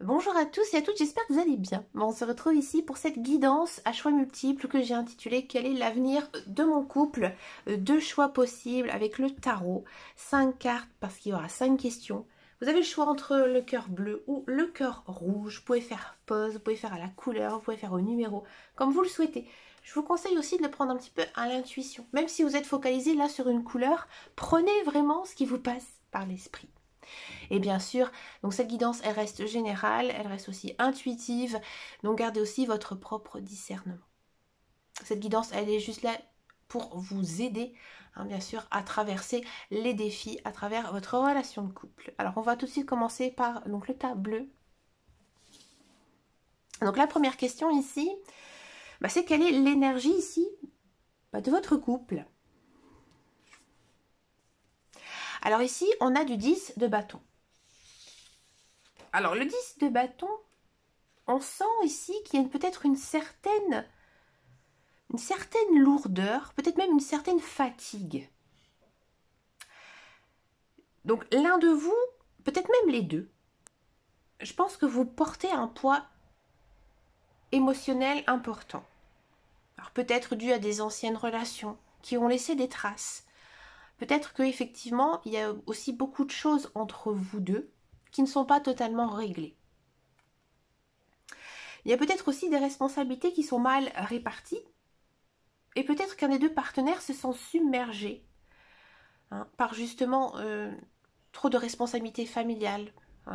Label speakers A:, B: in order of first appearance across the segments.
A: Bonjour à tous et à toutes, j'espère que vous allez bien. Bon, on se retrouve ici pour cette guidance à choix multiples que j'ai intitulée Quel est l'avenir de mon couple? Deux choix possibles avec le tarot, 5 cartes parce qu'il y aura 5 questions. Vous avez le choix entre le cœur bleu ou le cœur rouge. Vous pouvez faire pause, vous pouvez faire à la couleur, vous pouvez faire au numéro, comme vous le souhaitez. Je vous conseille aussi de le prendre un petit peu à l'intuition. Même si vous êtes focalisé là sur une couleur, prenez vraiment ce qui vous passe par l'esprit. Et bien sûr, donc cette guidance, elle reste générale, elle reste aussi intuitive, donc gardez aussi votre propre discernement. Cette guidance, elle est juste là pour vous aider, bien sûr, à traverser les défis à travers votre relation de couple. Alors, on va tout de suite commencer par donc, le tas bleu. Donc, la première question ici, c'est quelle est l'énergie ici de votre couple? Alors ici, on a du 10 de bâton. Alors, le 10 de bâton, on sent ici qu'il y a peut-être une certaine lourdeur, peut-être même une certaine fatigue. Donc l'un de vous, peut-être même les deux, je pense que vous portez un poids émotionnel important. Alors peut-être dû à des anciennes relations qui ont laissé des traces. Peut-être qu'effectivement, il y a aussi beaucoup de choses entre vous deux qui ne sont pas totalement réglées. Il y a peut-être aussi des responsabilités qui sont mal réparties. Et peut-être qu'un des deux partenaires se sent submergé par justement trop de responsabilités familiales,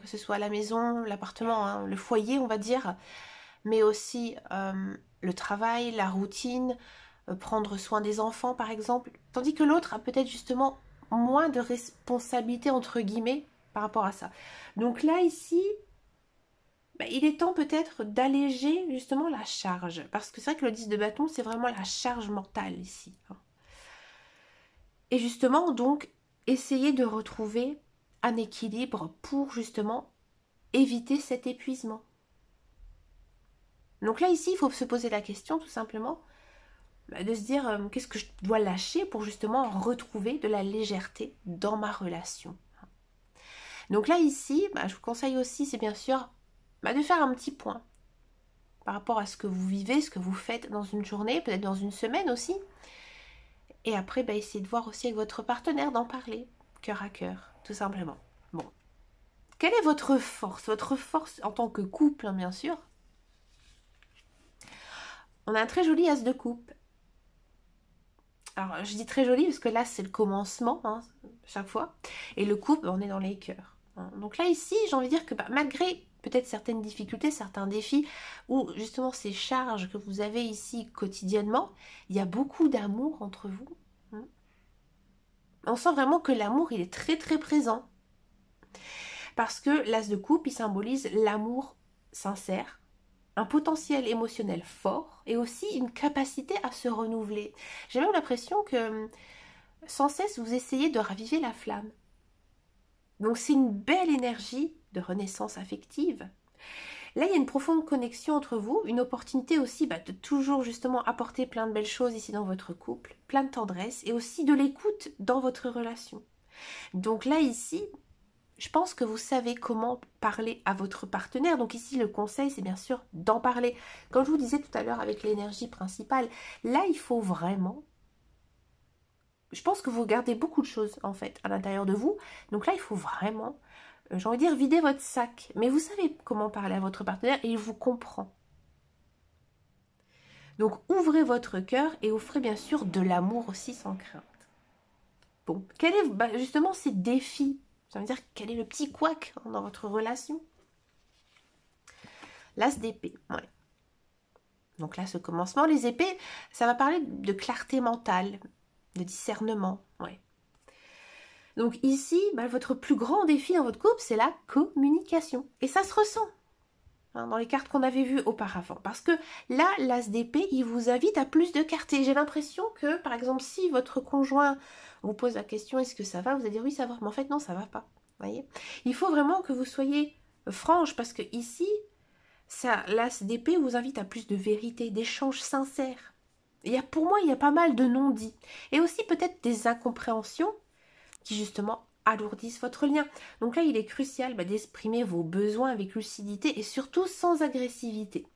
A: que ce soit la maison, l'appartement, le foyer on va dire, mais aussi le travail, la routine, prendre soin des enfants par exemple, tandis que l'autre a peut-être justement moins de responsabilités entre guillemets par rapport à ça. Donc là ici, il est temps peut-être d'alléger justement la charge, parce que c'est vrai que le 10 de bâton c'est vraiment la charge mentale ici. Et justement donc essayer de retrouver un équilibre pour justement éviter cet épuisement. Donc là ici il faut se poser la question tout simplement de se dire qu'est-ce que je dois lâcher pour justement retrouver de la légèreté dans ma relation. Donc là ici je vous conseille aussi c'est bien sûr de faire un petit point par rapport à ce que vous vivez, ce que vous faites dans une journée, peut-être dans une semaine aussi. Et après essayez de voir aussi avec votre partenaire d'en parler, cœur à cœur, tout simplement. Bon. Quelle est votre force? Votre force en tant que couple, bien sûr. On a un très joli as de coupe. Alors, je dis très joli parce que là, c'est le commencement, chaque fois. Et le couple, on est dans les cœurs. Donc là, ici, j'ai envie de dire que malgré peut-être certaines difficultés, certains défis, ou justement ces charges que vous avez ici quotidiennement, il y a beaucoup d'amour entre vous. On sent vraiment que l'amour, il est très très présent. Parce que l'as de coupe, il symbolise l'amour sincère, un potentiel émotionnel fort et aussi une capacité à se renouveler. J'ai même l'impression que sans cesse vous essayez de raviver la flamme. Donc c'est une belle énergie de renaissance affective. Là, il y a une profonde connexion entre vous, une opportunité aussi de toujours justement apporter plein de belles choses ici dans votre couple, plein de tendresse et aussi de l'écoute dans votre relation. Donc là, ici, je pense que vous savez comment parler à votre partenaire. Donc ici, le conseil, c'est bien sûr d'en parler. Comme je vous disais tout à l'heure avec l'énergie principale, là, il faut vraiment... Je pense que vous gardez beaucoup de choses, en fait, à l'intérieur de vous. Donc là, il faut vraiment, j'ai envie de dire, vider votre sac. Mais vous savez comment parler à votre partenaire et il vous comprend. Donc ouvrez votre cœur et offrez bien sûr de l'amour aussi sans crainte. Bon, quel est justement ces défis? Ça veut dire quel est le petit couac dans votre relation? L'as d'épée, ouais. Donc là, ce commencement, les épées, ça va parler de clarté mentale, de discernement, ouais. Donc ici, votre plus grand défi dans votre couple, c'est la communication. Et ça se ressent dans les cartes qu'on avait vues auparavant. Parce que là, l'as d'épée, il vous invite à plus de clarté. J'ai l'impression que, par exemple, si votre conjoint vous pose la question, est-ce que ça va? Vous allez dire oui, ça va. Mais en fait, non, ça va pas. Voyez, il faut vraiment que vous soyez franche parce que ici, l'as d'épée vous invite à plus de vérité, d'échanges sincères. Pour moi, il y a pas mal de non-dits. Et aussi peut-être des incompréhensions qui justement alourdissent votre lien. Donc là, il est crucial d'exprimer vos besoins avec lucidité et surtout sans agressivité.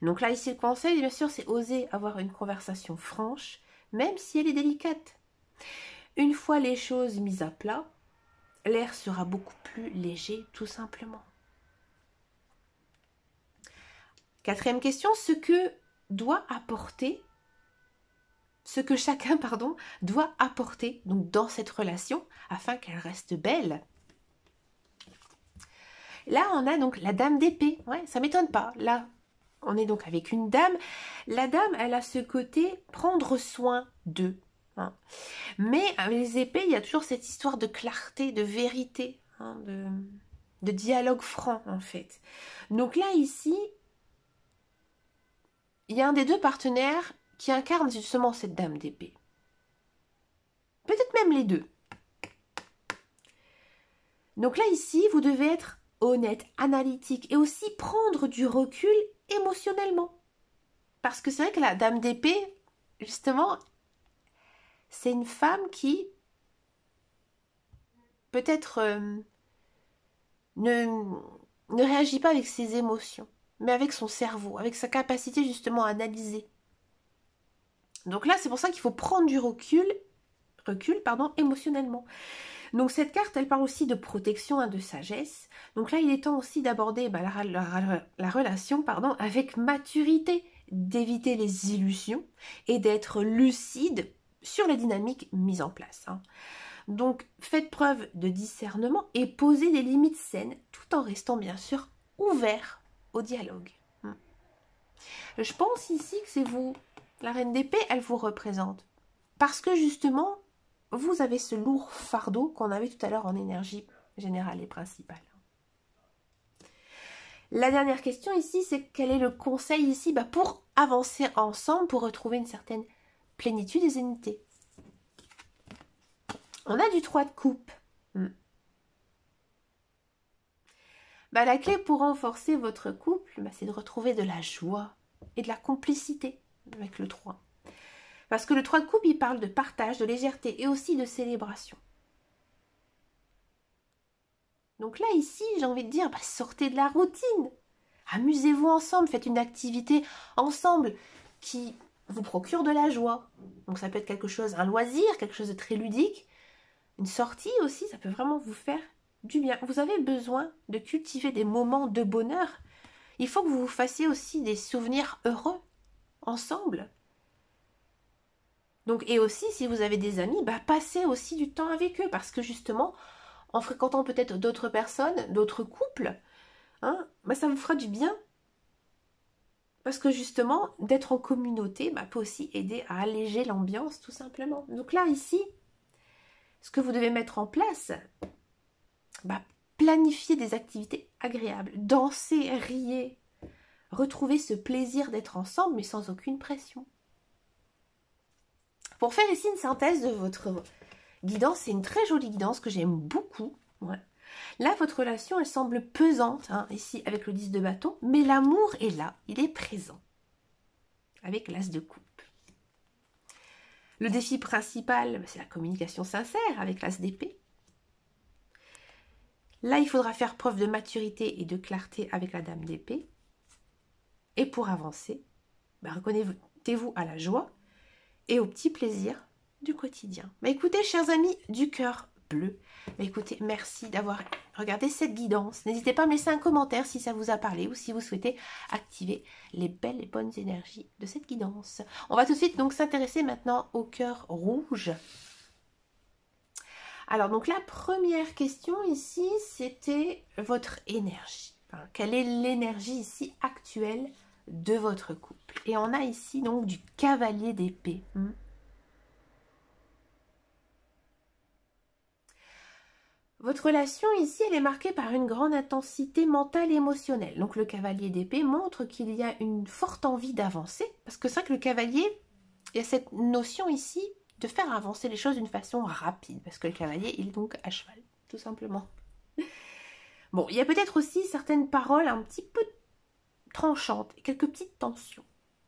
A: Donc là, ici, le conseil, bien sûr, c'est oser avoir une conversation franche, même si elle est délicate. Une fois les choses mises à plat, l'air sera beaucoup plus léger, tout simplement. Quatrième question, ce que chacun doit apporter donc dans cette relation afin qu'elle reste belle. Là, on a donc la dame d'épée. Ouais, ça m'étonne pas. Là, on est donc avec une dame. La dame, elle a ce côté prendre soin d'eux. Hein. Mais avec les épées, il y a toujours cette histoire de clarté, de vérité, hein, de dialogue franc, en fait. Donc là, ici, il y a un des deux partenaires qui incarne justement cette dame d'épée. Peut-être même les deux. Donc là, ici, vous devez être honnête, analytique et aussi prendre du recul émotionnellement. Parce que c'est vrai que la dame d'épée, justement, c'est une femme qui peut-être ne réagit pas avec ses émotions, mais avec son cerveau, avec sa capacité justement à analyser. Donc là, c'est pour ça qu'il faut prendre du recul émotionnellement. Donc cette carte, elle parle aussi de protection, hein, de sagesse. Donc là, il est temps aussi d'aborder la relation avec maturité, d'éviter les illusions et d'être lucide sur les dynamiques mises en place. Hein. Donc faites preuve de discernement et posez des limites saines tout en restant bien sûr ouvert au dialogue. Je pense ici que c'est vous, la reine d'épée, elle vous représente. Parce que justement, vous avez ce lourd fardeau qu'on avait tout à l'heure en énergie générale et principale. La dernière question ici, c'est quel est le conseil ici pour avancer ensemble, pour retrouver une certaine plénitude et zénité. On a du 3 de coupe. La clé pour renforcer votre couple, c'est de retrouver de la joie et de la complicité avec le 3. Parce que le 3 de coupe, il parle de partage, de légèreté et aussi de célébration. Donc là, ici, j'ai envie de dire, sortez de la routine. Amusez-vous ensemble, faites une activité ensemble qui vous procure de la joie. Donc ça peut être quelque chose, un loisir, quelque chose de très ludique. Une sortie aussi, ça peut vraiment vous faire du bien. Vous avez besoin de cultiver des moments de bonheur. Il faut que vous vous fassiez aussi des souvenirs heureux ensemble. Donc, et aussi, si vous avez des amis, passez aussi du temps avec eux. Parce que justement, en fréquentant peut-être d'autres personnes, d'autres couples, hein, ça vous fera du bien. Parce que justement, d'être en communauté peut aussi aider à alléger l'ambiance, tout simplement. Donc là, ici, ce que vous devez mettre en place, planifier des activités agréables, danser, riez, retrouver ce plaisir d'être ensemble, mais sans aucune pression. Pour faire ici une synthèse de votre guidance, c'est une très jolie guidance que j'aime beaucoup. Ouais. Là, votre relation, elle semble pesante, hein, ici, avec le 10 de bâton, mais l'amour est là, il est présent, avec l'as de coupe. Le défi principal, c'est la communication sincère, avec l'as d'épée. Là, il faudra faire preuve de maturité et de clarté avec la dame d'épée. Et pour avancer, reconnectez-vous à la joie et aux petits plaisirs du quotidien. Écoutez, chers amis du cœur bleu, écoutez, merci d'avoir regardé cette guidance. N'hésitez pas à me laisser un commentaire si ça vous a parlé ou si vous souhaitez activer les belles et bonnes énergies de cette guidance. On va tout de suite donc s'intéresser maintenant au cœur rouge. Alors, donc la première question ici, c'était votre énergie. Quelle est l'énergie ici actuelle de votre couple? Et on a ici donc du cavalier d'épée. Votre relation ici, elle est marquée par une grande intensité mentale et émotionnelle. Donc le cavalier d'épée montre qu'il y a une forte envie d'avancer. Parce que c'est vrai que le cavalier, il y a cette notion ici de faire avancer les choses d'une façon rapide, parce que le cavalier, il est donc à cheval, tout simplement. Bon, il y a peut-être aussi certaines paroles un petit peu tranchantes, quelques petites tensions.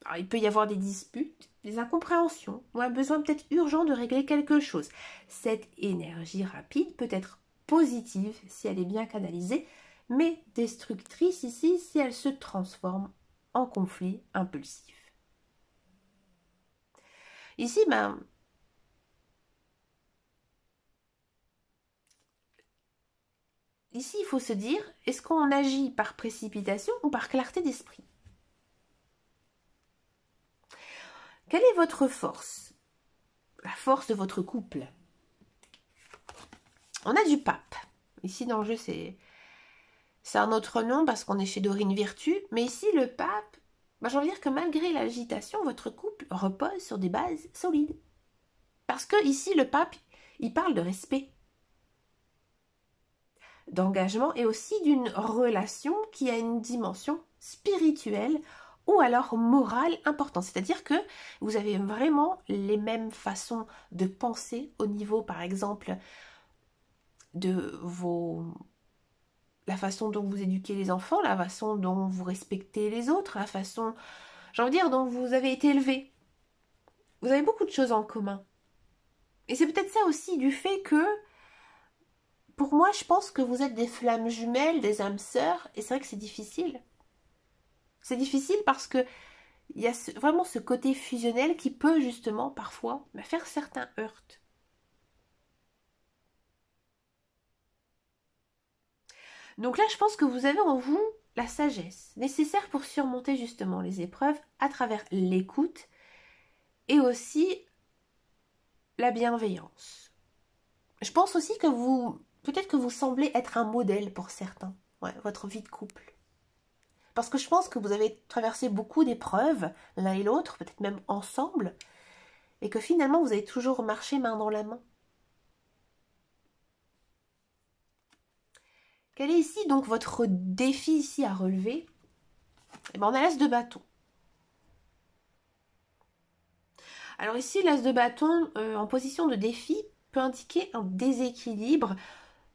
A: Alors, il peut y avoir des disputes, des incompréhensions, ou un besoin peut-être urgent de régler quelque chose. Cette énergie rapide peut être positive si elle est bien canalisée, mais destructrice ici si elle se transforme en conflit impulsif. Ici, ici, il faut se dire, est-ce qu'on agit par précipitation ou par clarté d'esprit? Quelle est votre force? La force de votre couple. On a du pape. Ici, dans le jeu, c'est un autre nom parce qu'on est chez Dorine Virtue. Mais ici, le pape, j'ai envie de dire que malgré l'agitation, votre couple repose sur des bases solides. Parce que ici, le pape, il parle de respect, d'engagement et aussi d'une relation qui a une dimension spirituelle ou alors morale importante. C'est-à-dire que vous avez vraiment les mêmes façons de penser au niveau, par exemple, de la façon dont vous éduquez les enfants, la façon dont vous respectez les autres, la façon, j'ai envie de dire, dont vous avez été élevé. Vous avez beaucoup de choses en commun. Et c'est peut-être ça aussi du fait que, pour moi, je pense que vous êtes des flammes jumelles, des âmes sœurs, et c'est vrai que c'est difficile. C'est difficile parce que il y a vraiment ce côté fusionnel qui peut justement parfois faire certains heurts. Donc là, je pense que vous avez en vous la sagesse nécessaire pour surmonter justement les épreuves à travers l'écoute et aussi la bienveillance. Je pense aussi que peut-être que vous semblez être un modèle pour certains, votre vie de couple. Parce que je pense que vous avez traversé beaucoup d'épreuves, l'un et l'autre, peut-être même ensemble, et que finalement vous avez toujours marché main dans la main. Quel est ici donc votre défi ici à relever? On a l'as de bâton. Alors ici, l'as de bâton en position de défi peut indiquer un déséquilibre,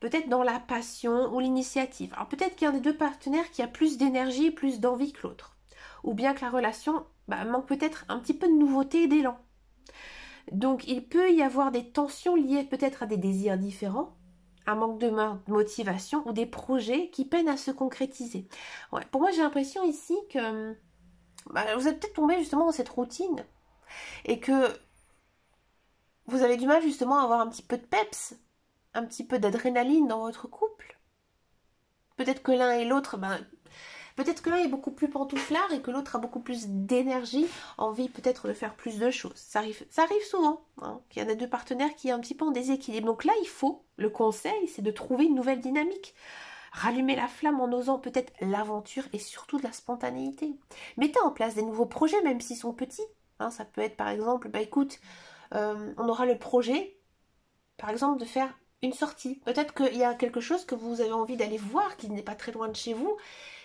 A: peut-être dans la passion ou l'initiative. Alors peut-être qu'il y a un des deux partenaires qui a plus d'énergie, plus d'envie que l'autre. Ou bien que la relation manque peut-être un petit peu de nouveauté et d'élan. Donc il peut y avoir des tensions liées peut-être à des désirs différents, un manque de motivation ou des projets qui peinent à se concrétiser. Pour moi, j'ai l'impression ici que vous êtes peut-être tombé justement dans cette routine et que vous avez du mal justement à avoir un petit peu de peps, un petit peu d'adrénaline dans votre couple. Peut-être que l'un et l'autre, peut-être que l'un est beaucoup plus pantouflard et que l'autre a beaucoup plus d'énergie, envie peut-être de faire plus de choses. Ça arrive souvent, qu'il y en a deux partenaires qui est un petit peu en déséquilibre. Donc là, le conseil, c'est de trouver une nouvelle dynamique. Rallumer la flamme en osant peut-être l'aventure et surtout de la spontanéité. Mettez en place des nouveaux projets, même s'ils sont petits. Ça peut être par exemple, écoute, on aura le projet, par exemple, de faire une sortie. Peut-être qu'il y a quelque chose que vous avez envie d'aller voir, qui n'est pas très loin de chez vous,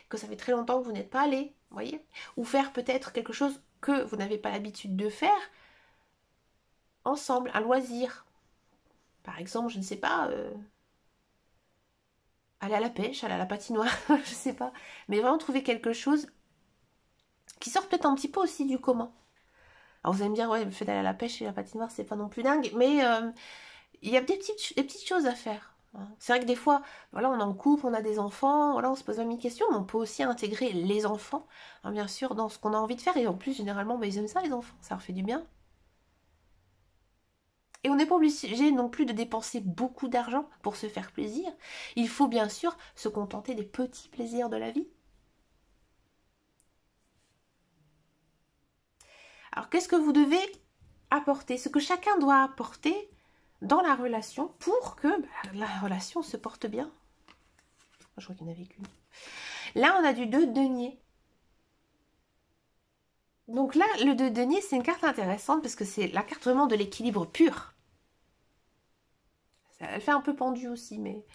A: que ça fait très longtemps que vous n'êtes pas allé, voyez. Ou faire peut-être quelque chose que vous n'avez pas l'habitude de faire ensemble, un loisir. Par exemple, je ne sais pas, aller à la pêche, aller à la patinoire, je sais pas. Mais vraiment trouver quelque chose qui sorte peut-être un petit peu aussi du commun. Alors vous allez me dire, le fait d'aller à la pêche et à la patinoire, c'est pas non plus dingue, mais il y a des petites choses à faire. C'est vrai que des fois, on est en couple, on a des enfants, on se pose une question, mais on peut aussi intégrer les enfants, bien sûr, dans ce qu'on a envie de faire. Et en plus, généralement, ils aiment ça, les enfants, ça leur fait du bien. Et on n'est pas obligé non plus de dépenser beaucoup d'argent pour se faire plaisir. Il faut bien sûr se contenter des petits plaisirs de la vie. Alors, qu'est-ce que vous devez apporter? Ce que chacun doit apporter dans la relation pour que la relation se porte bien. Je crois qu'il n'y en avait qu'une. Là, on a du 2 de denier. Donc là, le 2 de denier, c'est une carte intéressante parce que c'est la carte vraiment de l'équilibre pur. Elle fait un peu pendue aussi, mais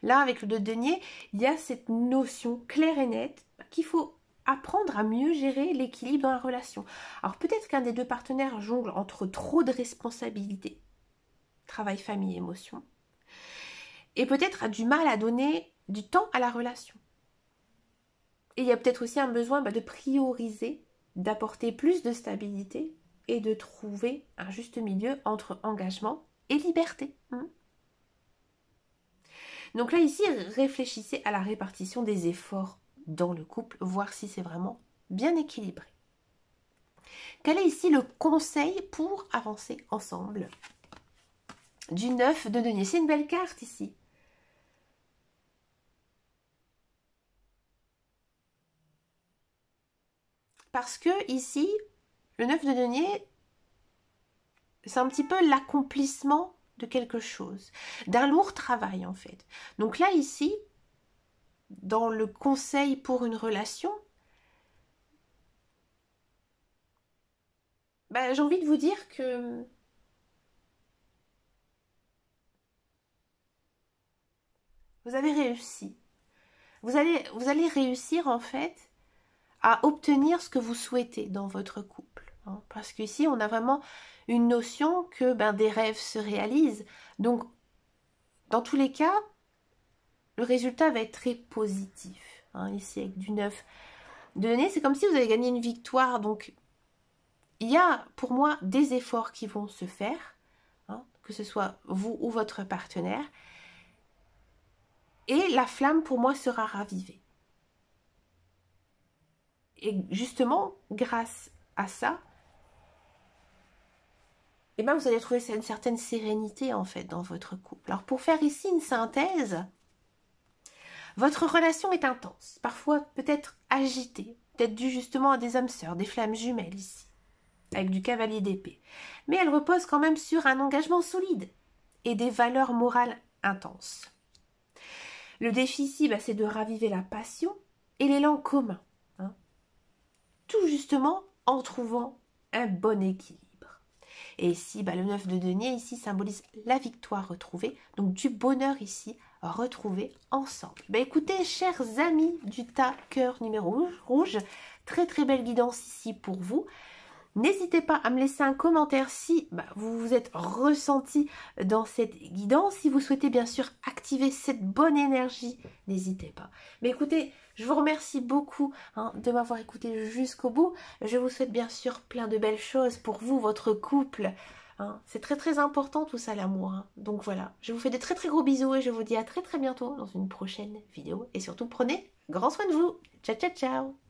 A: là, avec le 2 de denier, il y a cette notion claire et nette qu'il faut apprendre à mieux gérer l'équilibre dans la relation. Alors peut-être qu'un des deux partenaires jongle entre trop de responsabilités, travail, famille, émotion, et peut-être a du mal à donner du temps à la relation. Et il y a peut-être aussi un besoin de prioriser d'apporter plus de stabilité et de trouver un juste milieu entre engagement et liberté. Donc là, ici, réfléchissez à la répartition des efforts dans le couple, voir si c'est vraiment bien équilibré. Quel est ici le conseil pour avancer ensemble? Du 9 de denier. C'est une belle carte ici. Parce que ici, le 9 de denier, c'est un petit peu l'accomplissement de quelque chose, d'un lourd travail en fait. Donc là, ici, dans le conseil pour une relation, j'ai envie de vous dire que vous avez réussi. Vous allez réussir en fait à obtenir ce que vous souhaitez dans votre couple. Parce qu'ici, on a vraiment une notion que des rêves se réalisent. Donc, dans tous les cas, le résultat va être très positif. Ici, avec du 9 de denier, c'est comme si vous avez gagné une victoire. Donc, il y a pour moi des efforts qui vont se faire, que ce soit vous ou votre partenaire. Et la flamme, pour moi, sera ravivée. Et justement, grâce à ça, vous allez trouver une certaine sérénité, en fait, dans votre couple. Alors, pour faire ici une synthèse, votre relation est intense, parfois peut-être agitée, peut-être due justement à des âmes sœurs, des flammes jumelles ici, avec du cavalier d'épée. Mais elle repose quand même sur un engagement solide et des valeurs morales intenses. Le défi ici, c'est de raviver la passion et l'élan commun. Tout justement en trouvant un bon équilibre. Et ici, le 9 de denier, ici, symbolise la victoire retrouvée, donc du bonheur ici, retrouvé ensemble. Écoutez, chers amis du tas cœur numéro rouge, très très belle guidance ici pour vous. N'hésitez pas à me laisser un commentaire si vous vous êtes ressenti dans cette guidance. Si vous souhaitez bien sûr activer cette bonne énergie, n'hésitez pas. Mais écoutez, je vous remercie beaucoup de m'avoir écouté jusqu'au bout. Je vous souhaite bien sûr plein de belles choses pour vous, votre couple. C'est très très important tout ça, l'amour. Donc voilà, je vous fais de très très gros bisous et je vous dis à très très bientôt dans une prochaine vidéo. Et surtout, prenez grand soin de vous. Ciao ciao ciao.